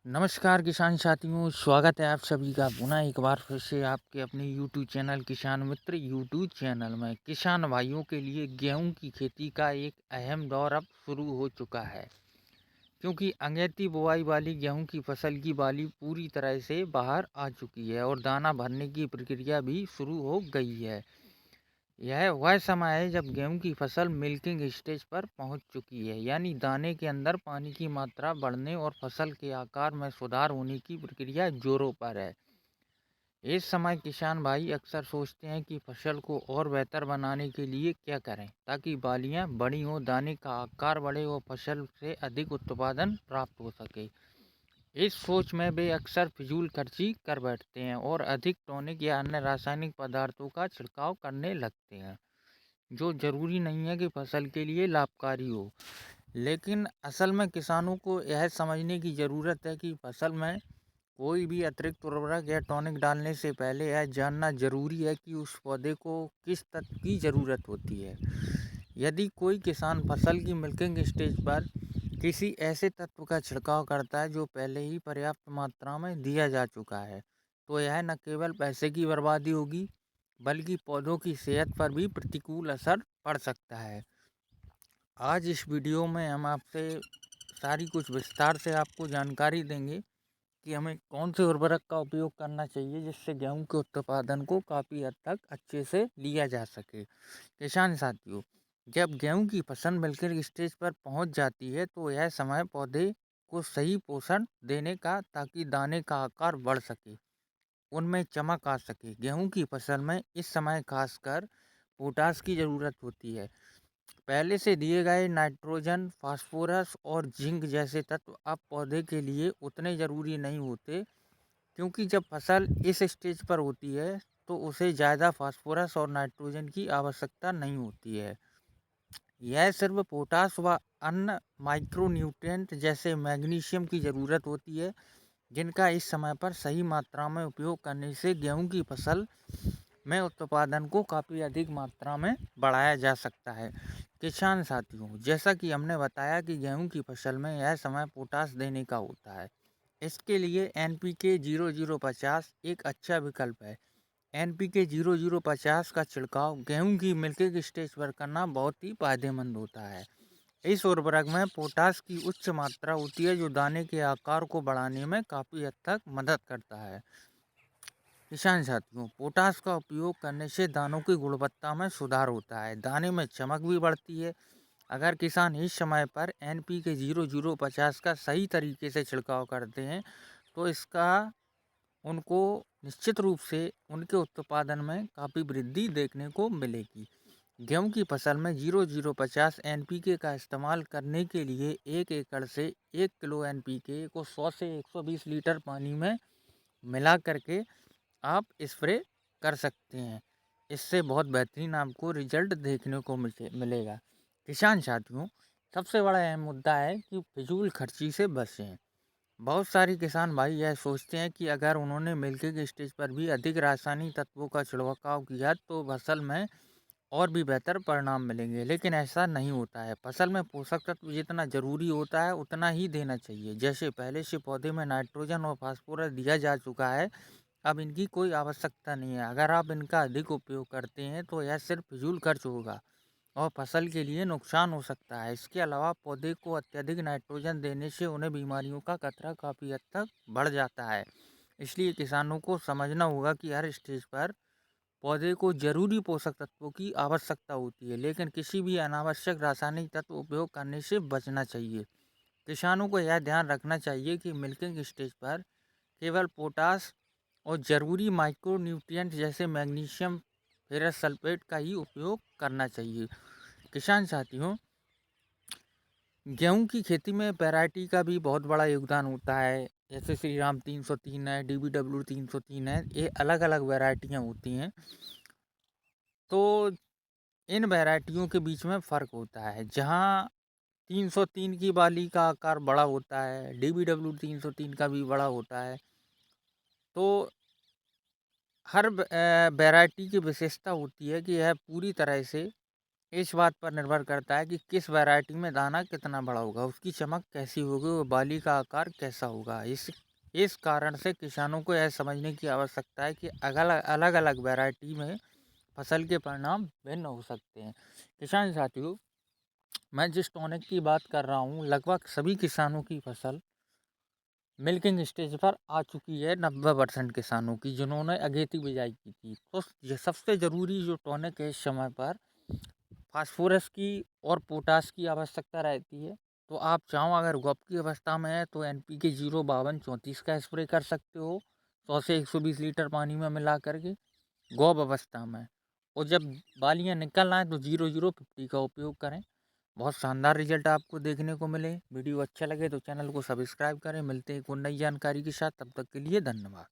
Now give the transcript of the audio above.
नमस्कार किसान साथियों, स्वागत है आप सभी का पुनः एक बार फिर से आपके अपने यूट्यूब चैनल किसान मित्र यूट्यूब चैनल में। किसान भाइयों के लिए गेहूं की खेती का एक अहम दौर अब शुरू हो चुका है, क्योंकि अगेती बुआई वाली गेहूं की फसल की बाली पूरी तरह से बाहर आ चुकी है और दाना भरने की प्रक्रिया भी शुरू हो गई है। यह वह समय है जब गेहूं की फसल मिल्किंग स्टेज पर पहुंच चुकी है, यानी दाने के अंदर पानी की मात्रा बढ़ने और फसल के आकार में सुधार होने की प्रक्रिया जोरों पर है। इस समय किसान भाई अक्सर सोचते हैं कि फसल को और बेहतर बनाने के लिए क्या करें, ताकि बालियां बड़ी हों, दाने का आकार बढ़े और फसल से अधिक उत्पादन प्राप्त हो सके। इस सोच में वे अक्सर फिजूल खर्ची कर बैठते हैं और अधिक टॉनिक या अन्य रासायनिक पदार्थों का छिड़काव करने लगते हैं, जो ज़रूरी नहीं है कि फसल के लिए लाभकारी हो। लेकिन असल में किसानों को यह समझने की ज़रूरत है कि फसल में कोई भी अतिरिक्त उर्वरक या टॉनिक डालने से पहले यह जानना ज़रूरी है कि उस पौधे को किस तत्व की ज़रूरत होती है। यदि कोई किसान फसल की मिल्किंग स्टेज पर किसी ऐसे तत्व का छिड़काव करता है जो पहले ही पर्याप्त मात्रा में दिया जा चुका है, तो यह न केवल पैसे की बर्बादी होगी, बल्कि पौधों की सेहत पर भी प्रतिकूल असर पड़ सकता है। आज इस वीडियो में हम आपसे सारी कुछ विस्तार से आपको जानकारी देंगे कि हमें कौन से उर्वरक का उपयोग करना चाहिए, जिससे गेहूं के उत्पादन को काफ़ी हद तक अच्छे से लिया जा सके। किसान साथियों, जब गेहूं की फसल मिल्किंग स्टेज पर पहुंच जाती है, तो यह समय पौधे को सही पोषण देने का, ताकि दाने का आकार बढ़ सके, उनमें चमक आ सके। गेहूं की फसल में इस समय खासकर पोटास की ज़रूरत होती है। पहले से दिए गए नाइट्रोजन, फास्फोरस और जिंक जैसे तत्व अब पौधे के लिए उतने ज़रूरी नहीं होते, क्योंकि जब फसल इस स्टेज पर होती है तो उसे ज़्यादा फास्फोरस और नाइट्रोजन की आवश्यकता नहीं होती है। यह सिर्फ पोटास व अन्य माइक्रोन्यूट्रिएंट जैसे मैग्नीशियम की ज़रूरत होती है, जिनका इस समय पर सही मात्रा में उपयोग करने से गेहूं की फसल में उत्पादन को काफ़ी अधिक मात्रा में बढ़ाया जा सकता है। किसान साथियों, जैसा कि हमने बताया कि गेहूं की फसल में यह समय पोटास देने का होता है। इसके लिए NPK 0050 एक अच्छा विकल्प है। NPK 0050 का छिड़काव गेहूं की मिल्किंग स्टेज पर करना बहुत ही फायदेमंद होता है। इस उर्वरक में पोटास की उच्च मात्रा होती है, जो दाने के आकार को बढ़ाने में काफ़ी हद तक मदद करता है। किसान साथियों, पोटास का उपयोग करने से दानों की गुणवत्ता में सुधार होता है, दाने में चमक भी बढ़ती है। अगर किसान इस समय पर NPK 0050 का सही तरीके से छिड़काव करते हैं, तो इसका उनको निश्चित रूप से उनके उत्पादन में काफ़ी वृद्धि देखने को मिलेगी। गेहूं की फसल में 0050 NPK का इस्तेमाल करने के लिए 1 एकड़ से 1 किलो NPK को 100 से 120 लीटर पानी में मिला करके आप स्प्रे कर सकते हैं। इससे बहुत बेहतरीन आपको रिजल्ट देखने को मिलेगा। किसान साथियों, सबसे बड़ा अहम मुद्दा है कि फिजूल खर्ची से बचें। बहुत सारे किसान भाई यह सोचते हैं कि अगर उन्होंने मिल्किंग स्टेज पर भी अधिक रासायनिक तत्वों का छिड़काव किया तो फसल में और भी बेहतर परिणाम मिलेंगे, लेकिन ऐसा नहीं होता है। फसल में पोषक तत्व जितना ज़रूरी होता है उतना ही देना चाहिए। जैसे पहले से पौधे में नाइट्रोजन और फास्फोरस दिया जा चुका है, अब इनकी कोई आवश्यकता नहीं है। अगर आप इनका अधिक उपयोग करते हैं तो यह सिर्फ फिजूल खर्च होगा और फसल के लिए नुकसान हो सकता है। इसके अलावा पौधे को अत्यधिक नाइट्रोजन देने से उन्हें बीमारियों का खतरा काफ़ी हद तक बढ़ जाता है। इसलिए किसानों को समझना होगा कि हर स्टेज पर पौधे को जरूरी पोषक तत्वों की आवश्यकता होती है, लेकिन किसी भी अनावश्यक रासायनिक तत्व उपयोग करने से बचना चाहिए। किसानों को यह ध्यान रखना चाहिए कि मिल्किंग स्टेज पर केवल पोटास और ज़रूरी माइक्रो न्यूट्रिएंट जैसे मैग्नीशियम, फेरस सल्फेट का ही उपयोग करना चाहिए। किसान साथियों, गेहूं की खेती में वैरायटी का भी बहुत बड़ा योगदान होता है। जैसे श्री राम 303 है, DBW 303 है, ये अलग अलग वैरायटियाँ होती हैं। तो इन वैरायटियों के बीच में फ़र्क होता है। जहाँ 303 की बाली का आकार बड़ा होता है, DBW 303 का भी बड़ा होता है। तो हर वैरायटी की विशेषता होती है कि यह पूरी तरह से इस बात पर निर्भर करता है कि किस वैरायटी में दाना कितना बड़ा होगा, उसकी चमक कैसी होगी, वो बाली का आकार कैसा होगा। इस कारण से किसानों को यह समझने की आवश्यकता है कि अलग अलग वैरायटी में फसल के परिणाम भिन्न हो सकते हैं। किसान साथियों, मैं जिस टॉनिक की बात कर रहा हूँ, लगभग सभी किसानों की फसल मिल्किंग स्टेज पर आ चुकी है। 90% किसानों की, जिन्होंने अगेती बिजाई की थी। तो ये सबसे ज़रूरी जो टॉनिक है इस समय पर फास्फोरस की और पोटाश की आवश्यकता रहती है। तो आप चाहो, अगर गौप की अवस्था में है तो NPK 05234 का स्प्रे कर सकते हो 100 से 120 लीटर पानी में मिला करके गौप अवस्था में। और जब बालियाँ निकल आए तो 0050 का उपयोग करें। बहुत शानदार रिजल्ट आपको देखने को मिले। वीडियो अच्छा लगे तो चैनल को सब्सक्राइब करें। मिलते हैं एक और नई जानकारी के साथ, तब तक के लिए धन्यवाद।